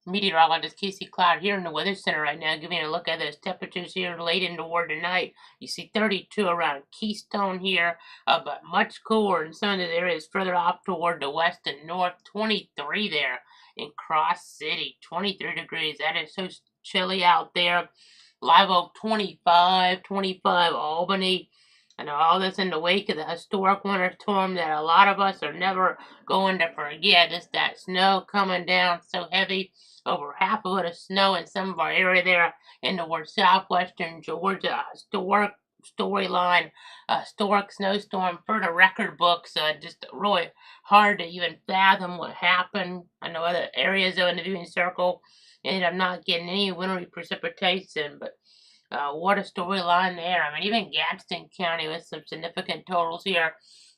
Meteorologist Casey Cloud here in the Weather Center right now, giving you a look at those temperatures here late into toward tonight. You see 32 around Keystone here, but much cooler in some of the areas further off toward the west and north. 23 there in Cross City, 23 degrees. That is so chilly out there. Live Oak 25 Albany. And all this in the wake of the historic winter storm that a lot of us are never going to forget. It's that snow coming down so heavy, over half of it is snow in some of our area there in towards southwestern Georgia. Historic storyline, historic snowstorm for the record books. Just really hard to even fathom what happened. I know other areas of the viewing circle ended up not getting any wintry precipitation, but what a storyline there. I mean, even Gadsden County with some significant totals here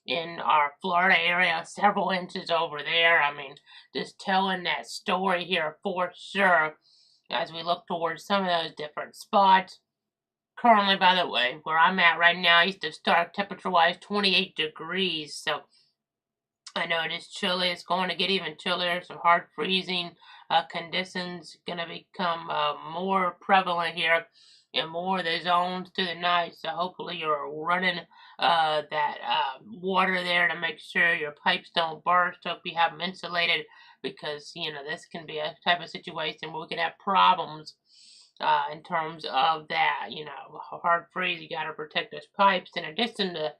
in our Florida area, several inches over there. I mean, just telling that story here for sure as we look towards some of those different spots. Currently, by the way, where I'm at right now, east of Stark, temperature-wise, 28 degrees. So I know it is chilly. It's going to get even chillier. Some hard freezing conditions going to become more prevalent here in more of the zones through the night. So hopefully you're running that water there to make sure your pipes don't burst. Hope you have them insulated because, this can be a type of situation where we can have problems in terms of that. Hard freeze, you got to protect those pipes in addition to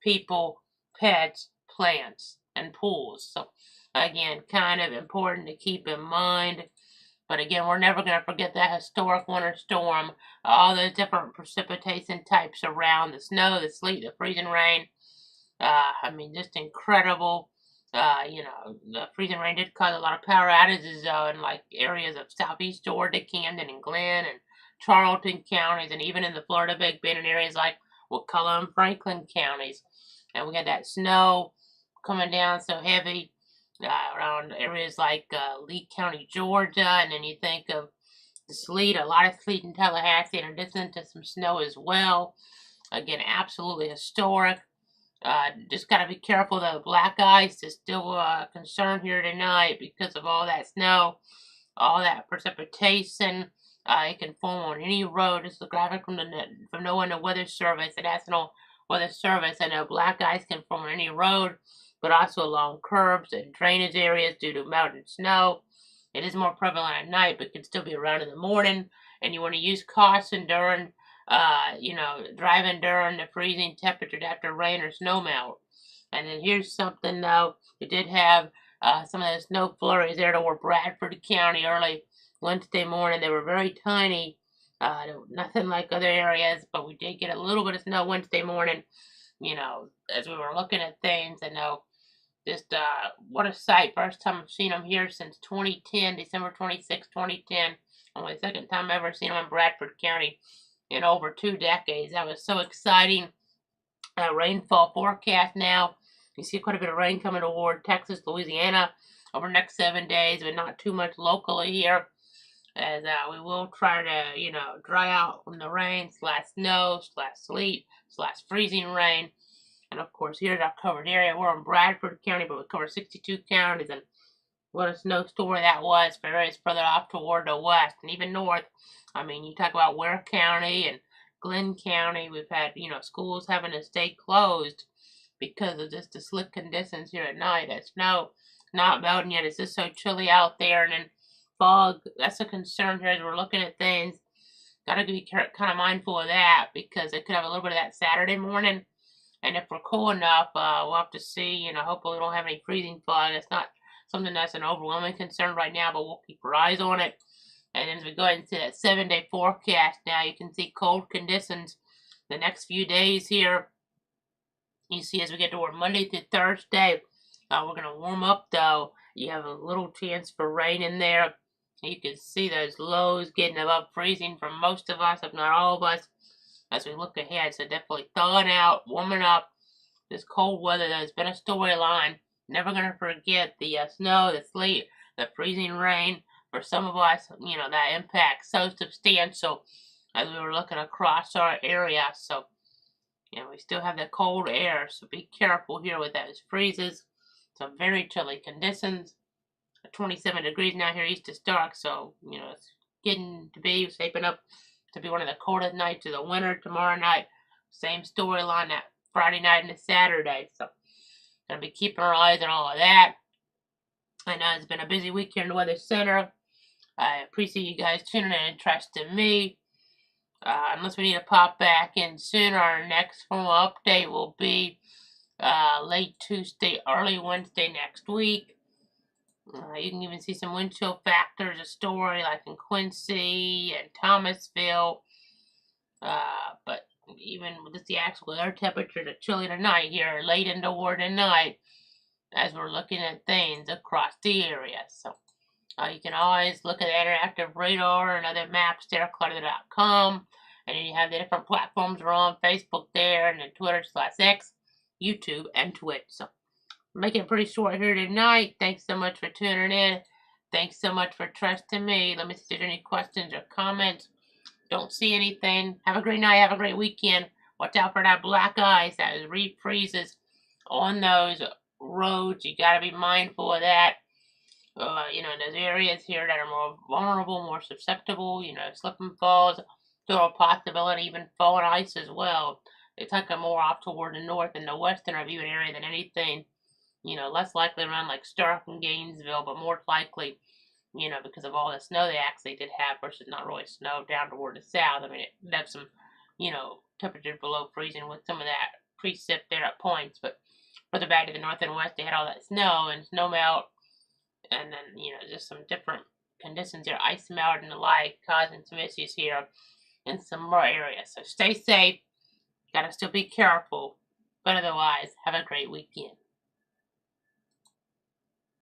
people, pets, plants, and pools. So, again, kind of important to keep in mind. But again, we're never going to forget that historic winter storm, all those different precipitation types around the snow, the sleet, the freezing rain. I mean, just incredible. The freezing rain did cause a lot of power outages in like areas of southeast Georgia, Camden and Glenn and Charlton counties, and even in the Florida Big Bend and areas like Wakulla and Franklin counties. And we had that snow coming down so heavy around areas like Lee County, Georgia, and then you think of the sleet, a lot of sleet in Tallahassee, in addition to some snow as well. Again, absolutely historic. Just got to be careful. The black ice is still a concern here tonight because of all that snow, all that precipitation. It can form on any road. This is a graphic from the Weather Service, the National Weather Service. I know black ice can form on any road, but also along curbs and drainage areas due to melted snow. It is more prevalent at night, but can still be around in the morning. And you want to use caution during driving during the freezing temperatures after rain or snow melt. And then here's something though, we did have some of those snow flurries there toward Bradford County early Wednesday morning. They were very tiny, nothing like other areas, but we did get a little bit of snow Wednesday morning. As we were looking at things, I know just what a sight. First time I've seen them here since 2010, December 26, 2010. Only second time I've ever seen them in Bradford County in over 2 decades. That was so exciting. Rainfall forecast now. You see quite a bit of rain coming toward Texas, Louisiana over the next 7 days, but not too much locally here. As we will try to, dry out from the rain slash snow slash sleet slash freezing rain. And of course, here's our covered area. We're in Bradford County, but we cover 62 counties. And what a snow story that was for areas further off toward the west and even north. I mean, you talk about Ware County and Glenn County. We've had, schools having to stay closed because of just the slick conditions here at night. That snow not melting yet. It's just so chilly out there. And then fog, that's a concern here as we're looking at things. Got to be kind of mindful of that because it could have a little bit of that Saturday morning. And if we're cool enough, we'll have to see. Hopefully we don't have any freezing fog. It's not something that's an overwhelming concern right now, but we'll keep our eyes on it. And as we go into that 7-day forecast now, you can see cold conditions the next few days here. You see as we get toward Monday through Thursday, we're going to warm up though. You have a little chance for rain in there. You can see those lows getting above freezing for most of us, if not all of us, as we look ahead. So definitely thawing out, warming up. This cold weather that has been a storyline. Never going to forget the snow, the sleet, the freezing rain. For some of us, that impact so substantial as we were looking across our area. So, we still have the cold air. So be careful here with those freezes. Some very chilly conditions. 27 degrees now here east of Stark, so, it's getting to be shaping up to be one of the coldest nights of the winter tomorrow night. Same storyline that Friday night and Saturday, so gonna be keeping our eyes on all of that. I know it's been a busy week here in the Weather Center. I appreciate you guys tuning in and trusting me. Unless we need to pop back in soon, our next formal update will be late Tuesday, early Wednesday next week. You can even see some wind chill factors, a story like in Quincy and Thomasville. But even with just the actual air temperature, the chilly tonight here, late into war tonight, as we're looking at things across the area. So you can always look at interactive radar and other maps there, clutter.com. And then you have the different platforms we're on, Facebook there, and then Twitter/X, YouTube, and Twitch. So making it pretty short here tonight. Thanks so much for tuning in. Thanks so much for trusting me. Let me see if there's any questions or comments. Don't see anything. Have a great night. Have a great weekend. Watch out for that black ice. That is refreezes on those roads. You got to be mindful of that. Those areas here that are more vulnerable, more susceptible, slip and falls, still a possibility, even falling ice as well. It's like a more off toward the north and the western of even area than anything. Less likely around like Stark and Gainesville, but more likely, because of all the snow they actually did have versus not really snow down toward the south. I mean, it left some, temperatures below freezing with some of that precip there at points, but further back to the north and west, they had all that snow and snow melt, and then, just some different conditions here, ice melt and the like, causing some issues here in some more areas. So stay safe, gotta still be careful, but otherwise, have a great weekend.